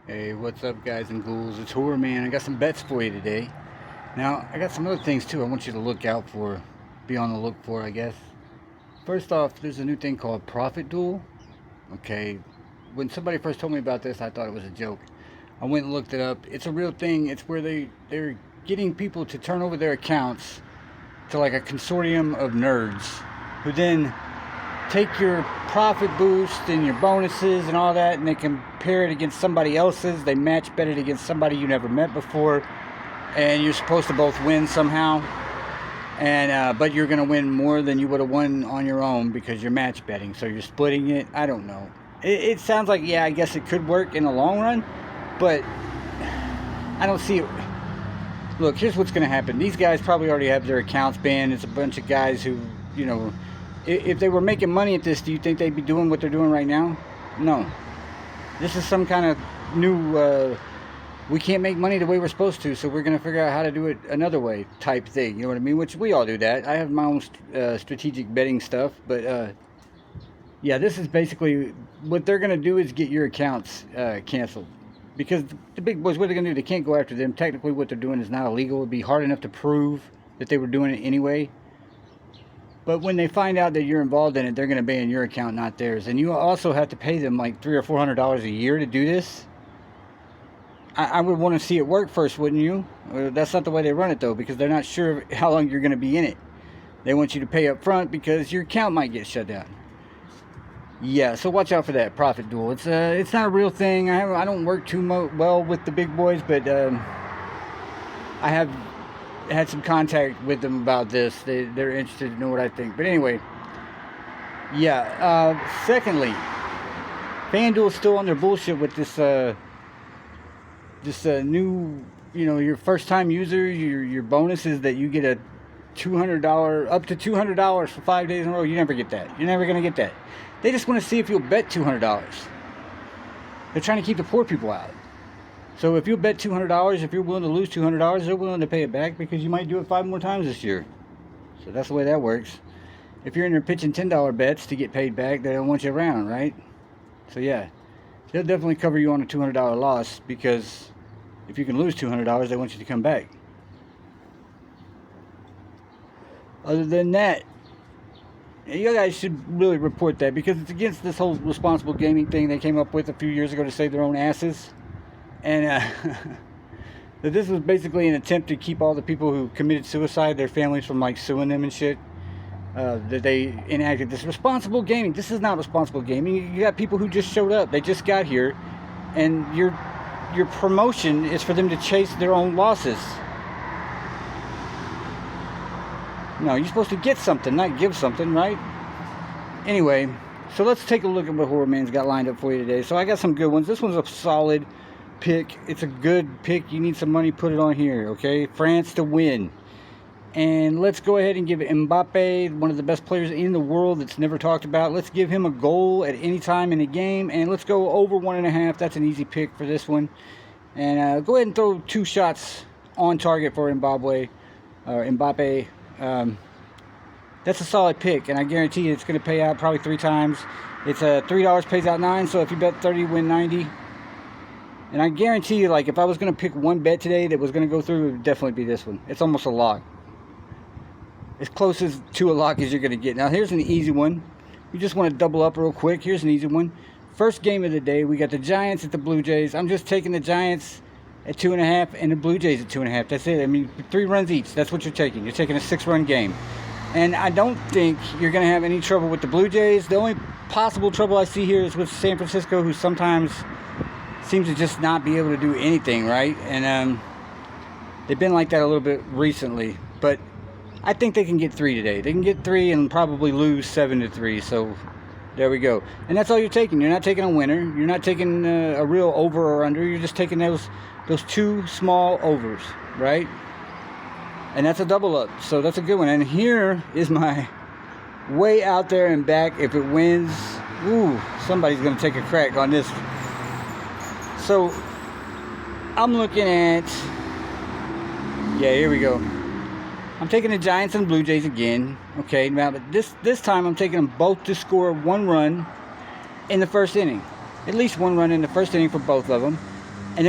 Hey, what's up, guys and ghouls? It's Horror Man. I got some bets for you today. Now, I got some other things too I want you to look out for, be on the look for, I guess. First off, there's a new thing called Profit Duel. Okay, when somebody first told me about this, I thought it was a joke. I went and looked it up. It's a real thing. It's where they're getting people to turn over their accounts to like a consortium of nerds who then take your profit boost and your bonuses and all that, and they compare it against somebody else's. They match bet it against somebody you never met before, and you're supposed to both win somehow. And but you're gonna win more than you would have won on your own because you're match betting. So you're splitting it. I don't know. It sounds like, yeah, I guess it could work in the long run, but I don't see it. Look, here's what's gonna happen. These guys probably already have their accounts banned. It's a bunch of guys who, you know, if they were making money at this, do you think they'd be doing what they're doing right now? No. This is some kind of new, we can't make money the way we're supposed to, so we're going to figure out how to do it another way type thing. You know what I mean? Which we all do that. I have my own strategic betting stuff, but yeah, this is basically what they're going to do is get your accounts canceled. Because the big boys, what they're going to do, they can't go after them. Technically, what they're doing is not illegal. It would be hard enough to prove that they were doing it anyway. But when they find out that you're involved in it, they're going to ban your account, not theirs. And you also have to pay them like $300 or $400 a year to do this. I would want to see it work first, wouldn't you? That's not the way they run it, though, because they're not sure how long you're going to be in it. They want you to pay up front because your account might get shut down. Yeah, so watch out for that Profit Duel. It's not a real thing. I don't work too well with the big boys, but I have had some contact with them about this. They're interested to know what I think. But anyway, yeah. Secondly, FanDuel's still on their bullshit with this new, you know, your first time user, your bonus is that you get a $200 up to $200 for 5 days in a row. You never get that. You're never gonna get that. They just want to see if you'll bet $200. They're trying to keep the poor people out. So if you bet $200, if you're willing to lose $200, they're willing to pay it back because you might do it 5 more times this year. So that's the way that works. If you're in there pitching $10 bets to get paid back, they don't want you around, right? So yeah, they'll definitely cover you on a $200 loss because if you can lose $200, they want you to come back. Other than that, you guys should really report that because it's against this whole responsible gaming thing they came up with a few years ago to save their own asses. And that this was basically an attempt to keep all the people who committed suicide, their families, from like suing them and shit. That they enacted this responsible gaming. This is not responsible gaming. You got people who just showed up. They just got here, and your promotion is for them to chase their own losses. No, you're supposed to get something, not give something, right? Anyway, so let's take a look at what Horror Man's got lined up for you today. So I got some good ones. This one's a solid pick. It's a good pick. You need some money, put it on here, okay? France to win. And let's go ahead and give Mbappe, one of the best players in the world that's never talked about. Let's give him a goal at any time in the game. And let's go over 1.5. That's an easy pick for this one. And go ahead and throw 2 shots on target for Mbappe. That's a solid pick. And I guarantee you it's going to pay out probably 3 times. It's $3 pays out 9. So if you bet 30, win 90. And I guarantee you, like, if I was going to pick one bet today that was going to go through, it would definitely be this one. It's almost a lock. As close as to a lock as you're going to get. Now, here's an easy one. You just want to double up real quick. Here's an easy one. First game of the day, we got the Giants at the Blue Jays. I'm just taking the Giants at 2.5 and the Blue Jays at 2.5. That's it. I mean, 3 runs each. That's what you're taking. You're taking a 6-run game. And I don't think you're going to have any trouble with the Blue Jays. The only possible trouble I see here is with San Francisco, who sometimes seems to just not be able to do anything, right? And they've been like that a little bit recently. But I think they can get 3 today. They can get 3 and probably lose 7-3. So there we go. And that's all you're taking. You're not taking a winner. You're not taking a real over or under. You're just taking those 2 small overs, right? And that's a double up. So that's a good one. And here is my way out there and back. If it wins, ooh, somebody's going to take a crack on this. So I'm looking at, yeah, here we go. I'm taking the Giants and Blue Jays again. Okay, now but this time I'm taking them both to score 1 run in the first inning. At least 1 run in the first inning for both of them.